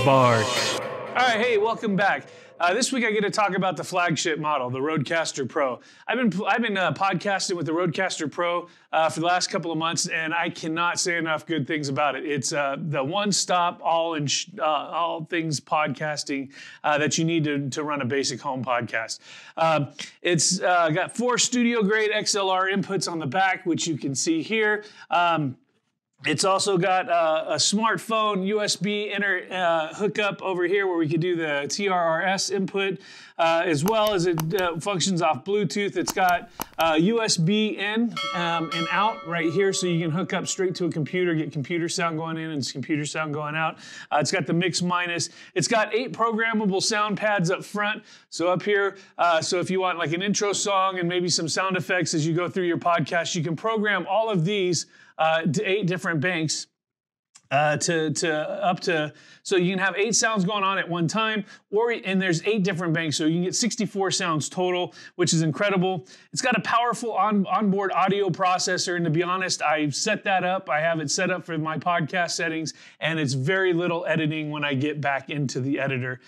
Bark. All right, hey, welcome back. This week I get to talk about the flagship model, the Rodecaster Pro. I've been podcasting with the Rodecaster Pro for the last couple of months, and I cannot say enough good things about it. It's the one-stop, all things podcasting that you need to run a basic home podcast. It's got 4 studio-grade XLR inputs on the back, which you can see here. It's also got a smartphone USB hookup over here where we could do the TRRS input, as well as it functions off Bluetooth. It's got USB in and out right here, so you can hook up straight to a computer, get computer sound going in and computer sound going out. It's got the mix minus. It's got 8 programmable sound pads up front. So up here, so if you want like an intro song and maybe some sound effects as you go through your podcast, you can program all of these to 8 different banks so you can have 8 sounds going on at one time, and there's 8 different banks, so you can get 64 sounds total, which is incredible. It's got a powerful onboard audio processor, and to be honest, I've set that up. I have it set up for my podcast settings, and it's very little editing when I get back into the editor.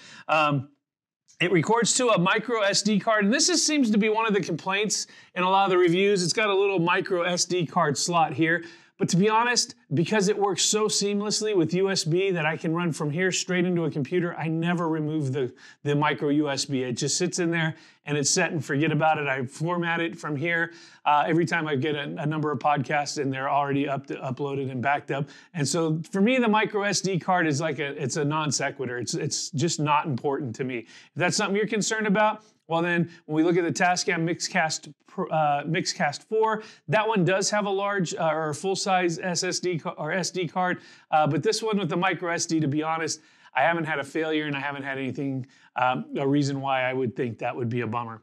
It records to a micro SD card, and this seems to be one of the complaints in a lot of the reviews. It's got a little micro SD card slot here. But to be honest, because it works so seamlessly with USB that I can run from here straight into a computer, I never remove the micro USB. It just sits in there and it's set and forget about it. I format it from here every time I get a number of podcasts and they're already uploaded and backed up. And so for me, the micro SD card is it's a non sequitur. It's just not important to me. If that's something you're concerned about, well then, when we look at the Tascam Mixcast 4, that one does have a large or full-size SSD or SD card, but this one with the micro SD, to be honest, I haven't had a failure and I haven't had anything, a reason why I would think that would be a bummer.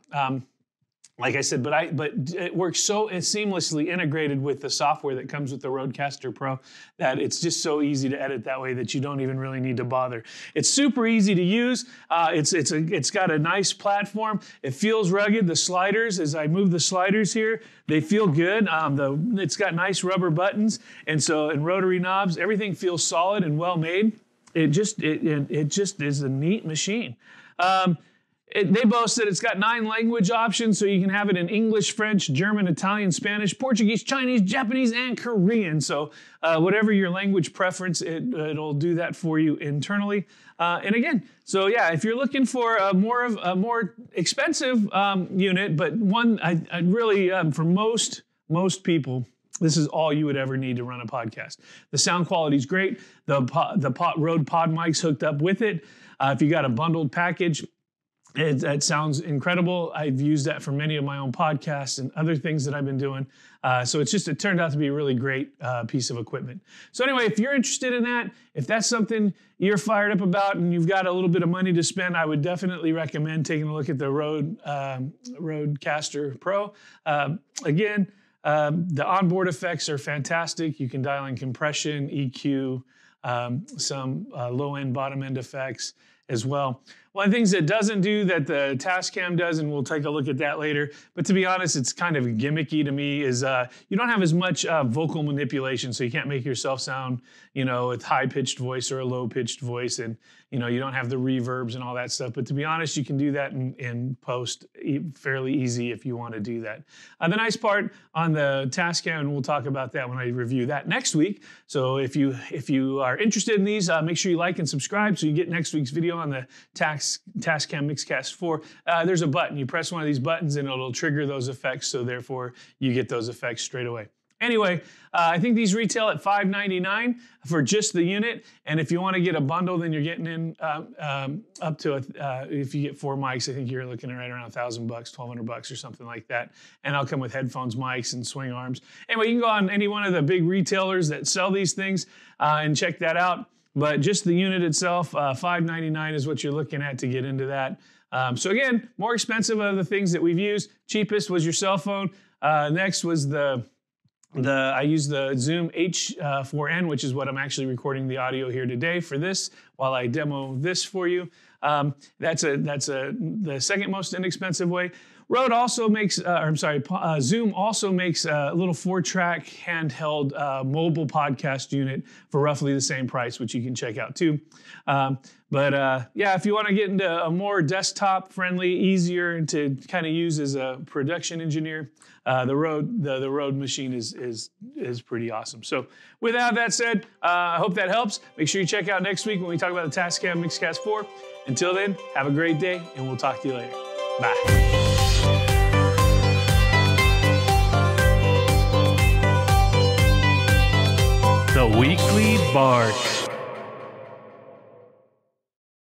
Like I said, but it works so seamlessly integrated with the software that comes with the Rodecaster Pro that it's just so easy to edit that way that you don't even really need to bother. It's super easy to use. It's got a nice platform. It feels rugged. The sliders, as I move the sliders here, they feel good. It's got nice rubber buttons and rotary knobs. Everything feels solid and well made. It just is a neat machine. They boast that it's got 9 language options, so you can have it in English, French, German, Italian, Spanish, Portuguese, Chinese, Japanese, and Korean. So whatever your language preference, it'll do that for you internally. And again, so yeah, if you're looking for a more expensive unit, but one I really for most people, this is all you would ever need to run a podcast. The sound quality is great. The Rode Pod mics hooked up with it. If you got a bundled package, it sounds incredible. I've used that for many of my own podcasts and other things that I've been doing. So it turned out to be a really great piece of equipment. So anyway, if you're interested in that, if that's something you're fired up about and you've got a little bit of money to spend, I would definitely recommend taking a look at the Rodecaster Pro. Again, the onboard effects are fantastic. You can dial in compression, EQ, some low-end, bottom-end effects as well. One of the things it doesn't do that the Tascam does, and we'll take a look at that later, but to be honest, it's kind of gimmicky to me, is you don't have as much vocal manipulation, so you can't make yourself sound, with high-pitched voice or a low-pitched voice, and, you don't have the reverbs and all that stuff. But to be honest, you can do that in post fairly easy if you want to do that. The nice part on the Tascam, and we'll talk about that when I review that next week. So if you are interested in these, make sure you like and subscribe so you get next week's video on the Tascam Mixcast 4. There's a button. You press one of these buttons and it'll trigger those effects, so therefore you get those effects straight away. Anyway, I think these retail at $599 for just the unit, and if you want to get a bundle, then you're getting in up to if you get 4 mics, I think you're looking at right around $1,000, $1,200 or something like that. And I'll come with headphones, mics, and swing arms. Anyway, you can go on any one of the big retailers that sell these things and check that out. But just the unit itself, $599 is what you're looking at to get into that. So again, more expensive of the things that we've used. Cheapest was your cell phone. Next was I used the Zoom H4n, which is what I'm actually recording the audio here today for this while I demo this for you. That's the second most inexpensive way. Rode also makes, Zoom also makes a little 4-track handheld mobile podcast unit for roughly the same price, which you can check out too. Yeah, if you want to get into a more desktop friendly, easier to kind of use as a production engineer, the Rode machine is pretty awesome. So with that said, I hope that helps. Make sure you check out next week when we talk about the Tascam Mixcast 4. Until then, have a great day, and we'll talk to you later. Bye. The Weekly Bark.